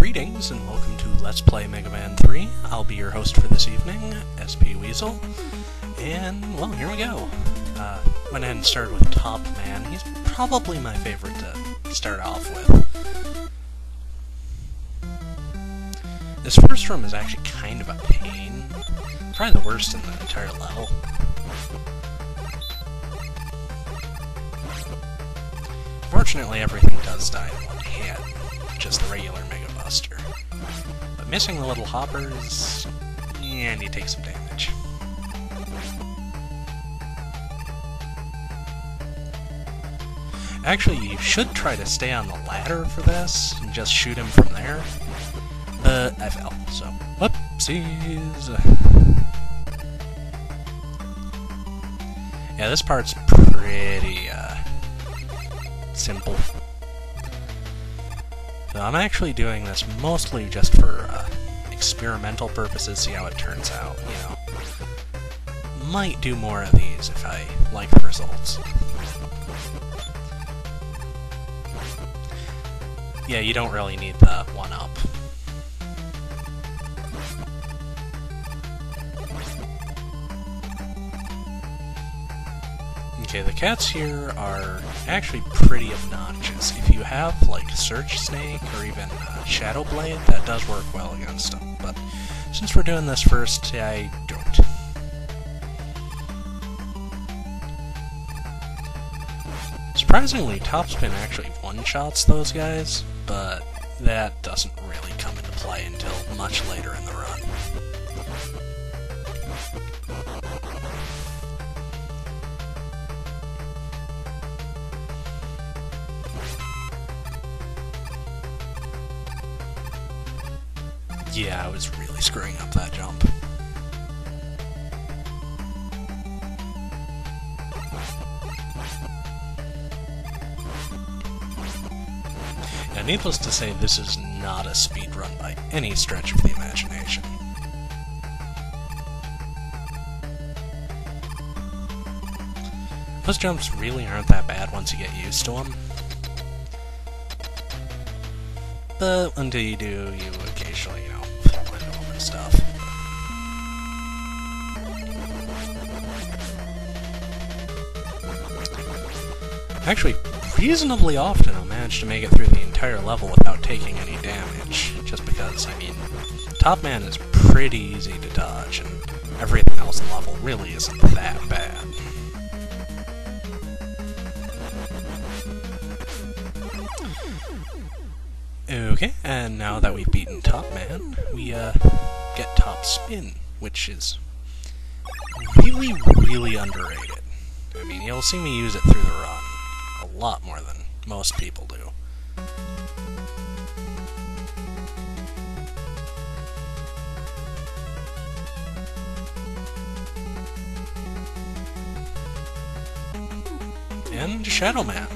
Greetings and welcome to Let's Play Mega Man 3. I'll be your host for this evening, spweasel. And, well, here we go. Went ahead and started with Top Man. He's probably my favorite to start off with. This first room is actually kind of a pain. Probably the worst in the entire level. Fortunately, everything does die in one hit, just the regular Mega Buster. But missing the little hoppers, and you take some damage. Actually, you should try to stay on the ladder for this, and just shoot him from there. But I fell, so whoopsies. Yeah, this part's pretty, simple. So I'm actually doing this mostly just for experimental purposes, see how it turns out, you know. Might do more of these if I like the results. Yeah, you don't really need the 1-up. Okay, the cats here are actually pretty obnoxious. If you have, like, Search Snake or even Shadow Blade, that does work well against them. But since we're doing this first, I don't. Surprisingly, Topspin actually one-shots those guys, but that doesn't really come into play until much later in the run. Yeah, I was really screwing up that jump. Now, needless to say, this is not a speedrun by any stretch of the imagination. Those jumps really aren't that bad once you get used to them. But until you do, you occasionally, you know, fall into them and stuff. Actually, reasonably often I'll manage to make it through the entire level without taking any damage, just because, I mean, Top Man is pretty easy to dodge, and everything else in the level really isn't that bad. Okay, and now that we've beaten Top Man, we get Top Spin, which is really, really underrated. I mean, you'll see me use it through the run a lot more than most people do. And Shadow Man.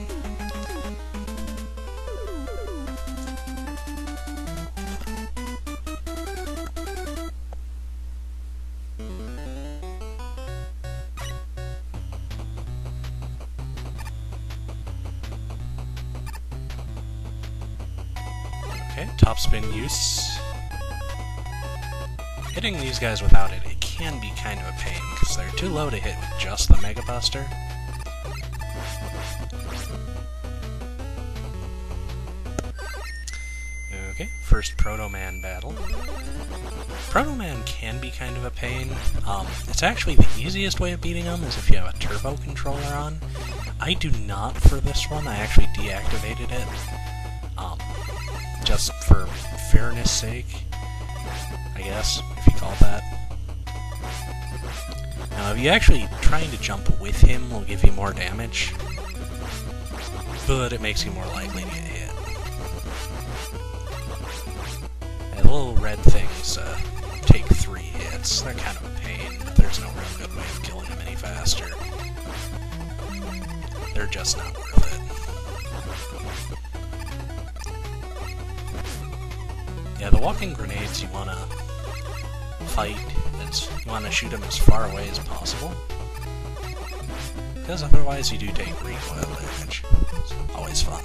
Okay, top spin use. Hitting these guys without it can be kind of a pain, because they're too low to hit with just the Mega Buster. Okay, first Proto Man battle. Proto Man can be kind of a pain. It's actually the easiest way of beating him is if you have a turbo controller on. I do not for this one, I actually deactivated it. Just for fairness sake, I guess, if you call that. Now, if you actually trying to jump with him will give you more damage, but it makes you more likely to get hit. And the little red things take 3 hits. They're kind of a pain, but there's no real good way of killing them any faster. They're just not worth it. Yeah, the walking grenades you want to fight, you want to shoot them as far away as possible. Because otherwise you do take recoil damage. It's always fun.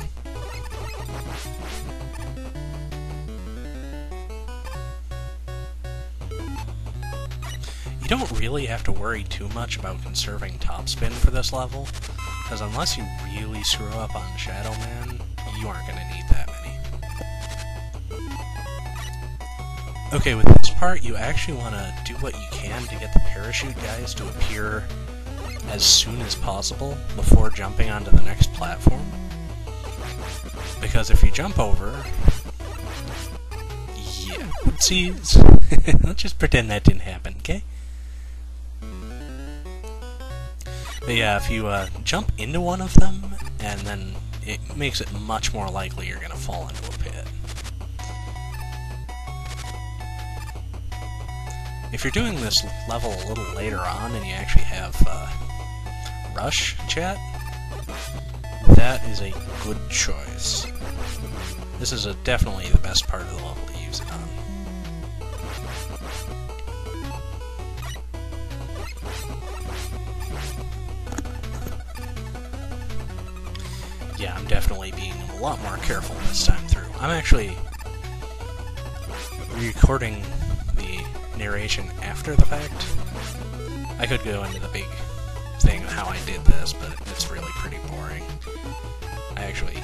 you don't really have to worry too much about conserving topspin for this level, because unless you really screw up on Shadow Man, you aren't going to need that many. Okay, with this part, you actually want to do what you can to get the parachute guys to appear as soon as possible before jumping onto the next platform. Because if you jump over... yeah, oopsies. Let's just pretend that didn't happen, okay? But yeah, if you jump into one of them, and then it makes it much more likely you're going to fall into a pit. If you're doing this level a little later on and you actually have Rush chat, that is a good choice. This is definitely the best part of the level to use it on. Yeah, I'm definitely being a lot more careful this time through. I'm actually recording the narration after the fact. I could go into the big thing of how I did this, but it's really pretty boring. I actually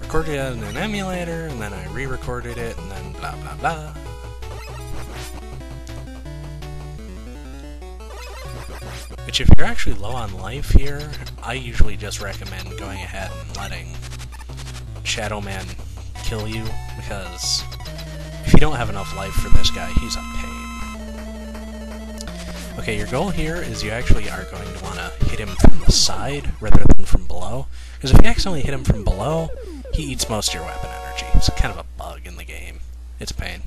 recorded it in an emulator, and then I re-recorded it, and then blah blah blah. Which, if you're actually low on life here, I usually just recommend going ahead and letting Shadow Man kill you, because if you don't have enough life for this guy, he's a pain. Okay, your goal here is you actually are going to want to hit him from the side rather than from below, because if you accidentally hit him from below, he eats most of your weapon energy. It's kind of a bug in the game. It's a pain.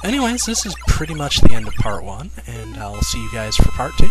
Anyways, this is pretty much the end of part 1, and I'll see you guys for part 2.